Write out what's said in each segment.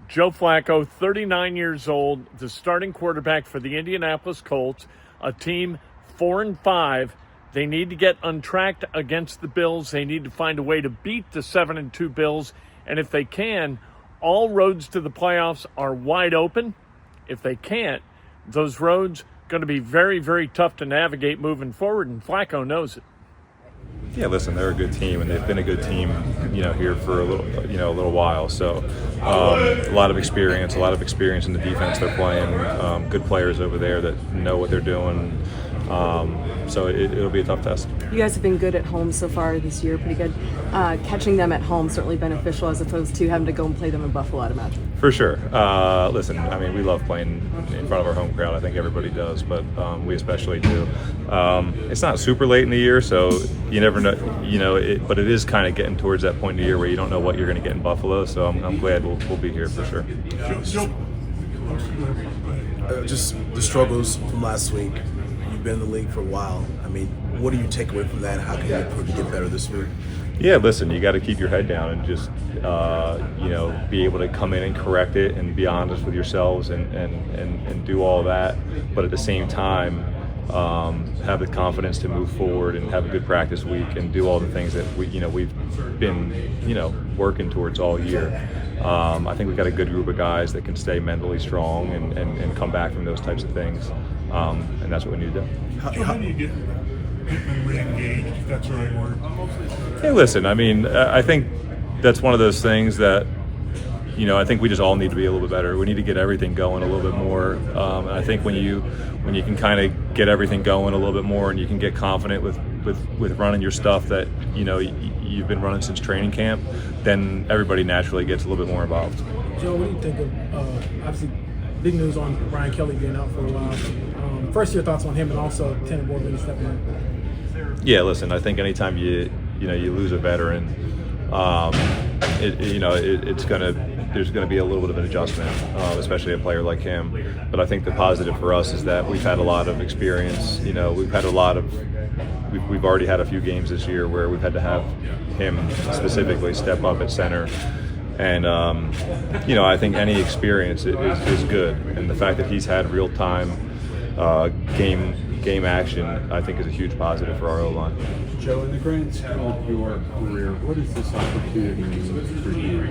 Joe Flacco, 39 years old, the starting quarterback for the Indianapolis Colts, a team 4-5. They need to get untracked against the Bills. They need to find a way to beat the 7-2 Bills. And if they can, all roads to the playoffs are wide open. If they can't, those roads going to be very, very tough to navigate moving forward, and Flacco knows it. Yeah, listen, they're a good team, and they've been a good team, here for a little while. So, a lot of experience in the defense they're playing. Good players over there that know what they're doing. So it'll be a tough test. You guys have been good at home so far this year, pretty good. Catching them at home certainly beneficial as opposed to having to go and play them in Buffalo, I'd imagine. For sure. Listen, I mean, we love playing in front of our home crowd. I think everybody does, but we especially do. It's not super late in the year, so you never know. But it is kind of getting towards that point in the year where you don't know what you're going to get in Buffalo. So I'm glad we'll be here for sure. Just the struggles from last week. You've been in the league for a while. I mean, what do you take away from that? How can you improve to get better this week? Yeah, listen, you got to keep your head down and just, be able to come in and correct it and be honest with yourselves and do all that. But at the same time, have the confidence to move forward and have a good practice week and do all the things that we've been, working towards all year. I think we've got a good group of guys that can stay mentally strong and come back from those types of things. And that's what we need to do. How do you get re-engaged, if that's the right word? Hey, listen, I mean, I think that's one of those things that, I think we just all need to be a little bit better. We need to get everything going a little bit more. And I think when you can kind of get everything going a little bit more and you can get confident with running your stuff that, you've been running since training camp, then everybody naturally gets a little bit more involved. Joe, what do you think of, obviously, big news on Brian Kelly being out for a while. First, your thoughts on him and also Tanner Boyd stepping in. Yeah, listen, I think anytime you lose a veteran, there's gonna be a little bit of an adjustment, especially a player like him. But I think the positive for us is that we've had a lot of experience. We've already had a few games this year where we've had to have him specifically step up at center. And, I think any experience is good. And the fact that he's had real-time game action, I think, is a huge positive for our O-line. Joe, in the grand scheme of your career, what is this opportunity mean for you?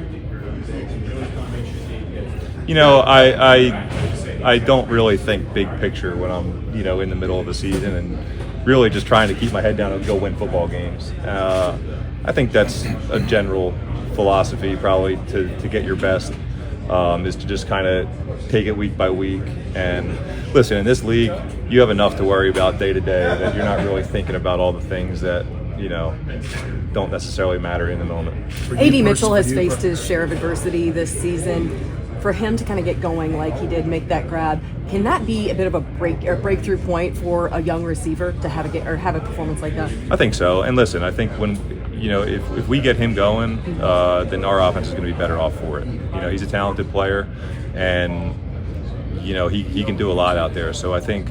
I don't really think big picture when I'm, in the middle of the season and really just trying to keep my head down and go win football games. I think that's a general philosophy probably to get your best, is to just kind of take it week by week. And listen, in this league, you have enough to worry about day to day that you're not really thinking about all the things that, don't necessarily matter in the moment. A.D. Mitchell has faced his share of adversity this season. For him to kind of get going like he did, make that grab, can that be a bit of a breakthrough point for a young receiver to have a performance like that? I think so. And listen, I think when if we get him going, then our offense is going to be better off for it. He's a talented player, and he can do a lot out there. So I think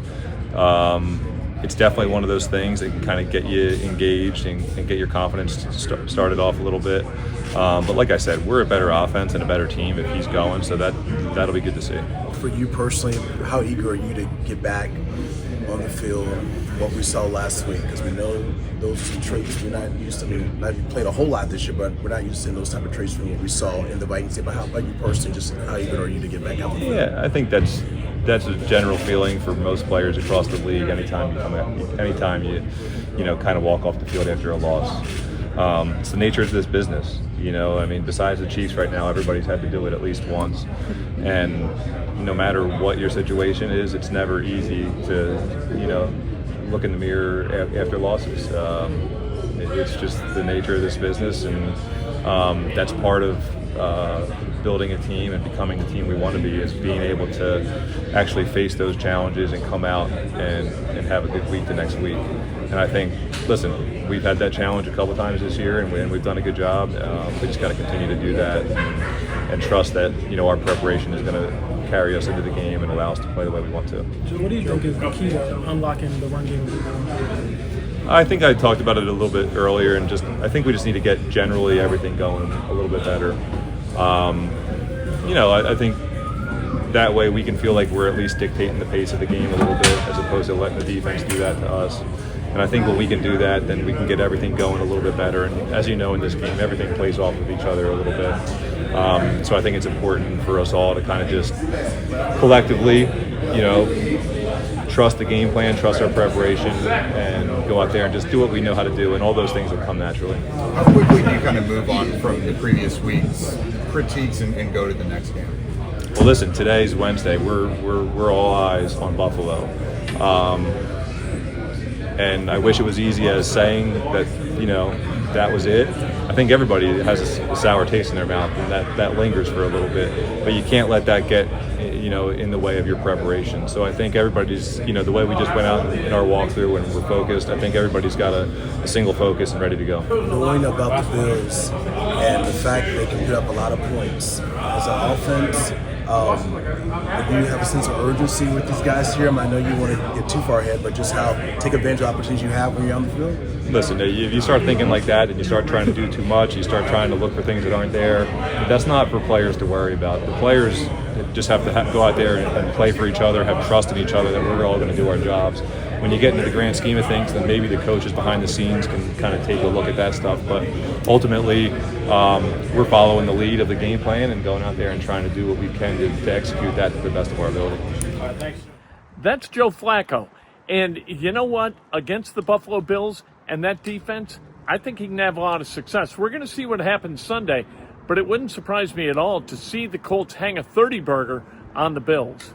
it's definitely one of those things that can kind of get you engaged and get your confidence started off a little bit. But like I said, we're a better offense and a better team if he's going, so that'll be good to see. For you personally, how eager are you to get back on the field, what we saw last week? Because we know those are some traits we're not used to. I've played a whole lot this year, but we're not used to seeing those type of traits from what we saw in the Vikings. But how about you personally, just how eager are you to get back out on the field? Yeah, I think that's a general feeling for most players across the league. Anytime you kind of walk off the field after a loss. It's the nature of this business. Besides the Chiefs right now, everybody's had to do it at least once. And no matter what your situation is, it's never easy to, look in the mirror after losses. It's just the nature of this business, and that's part of building a team and becoming the team we want to be, is being able to actually face those challenges and come out and have a good week the next week. And I think, listen, we've had that challenge a couple of times this year, and we've done a good job. We just got to continue to do that and trust that our preparation is going to carry us into the game and allow us to play the way we want to. So what do you think is the key to unlocking the run game? I think I talked about it a little bit earlier, and I think we just need to get generally everything going a little bit better. I think that way we can feel like we're at least dictating the pace of the game a little bit as opposed to letting the defense do that to us. And I think when we can do that, then we can get everything going a little bit better. And as you know, in this game, everything plays off of each other a little bit. So I think it's important for us all to kind of just collectively, trust the game plan, trust our preparation, and go out there and just do what we know how to do. And all those things will come naturally. How quickly do you kind of move on from the previous week's critiques and go to the next game? Well, listen, today's Wednesday. We're all eyes on Buffalo. And I wish it was easy as saying that, that was it. I think everybody has a sour taste in their mouth, and that lingers for a little bit. But you can't let that get, in the way of your preparation. So I think everybody's, the way we just went out in our walkthrough and we're focused, I think everybody's got a single focus and ready to go. Knowing about the Bills and the fact that they can put up a lot of points as an offense, do you have a sense of urgency with these guys here? I know you want to get too far ahead, but just take advantage of opportunities you have when you're on the field? Listen, if you start thinking like that and you start trying to do too much, you start trying to look for things that aren't there, that's not for players to worry about. The players just have to go out there and play for each other, have trust in each other that we're all going to do our jobs. When you get into the grand scheme of things, then maybe the coaches behind the scenes can kind of take a look at that stuff. But ultimately, we're following the lead of the game plan and going out there and trying to do what we can to execute that to the best of our ability. That's Joe Flacco. And you know what? Against the Buffalo Bills and that defense, I think he can have a lot of success. We're going to see what happens Sunday, but it wouldn't surprise me at all to see the Colts hang a 30-burger on the Bills.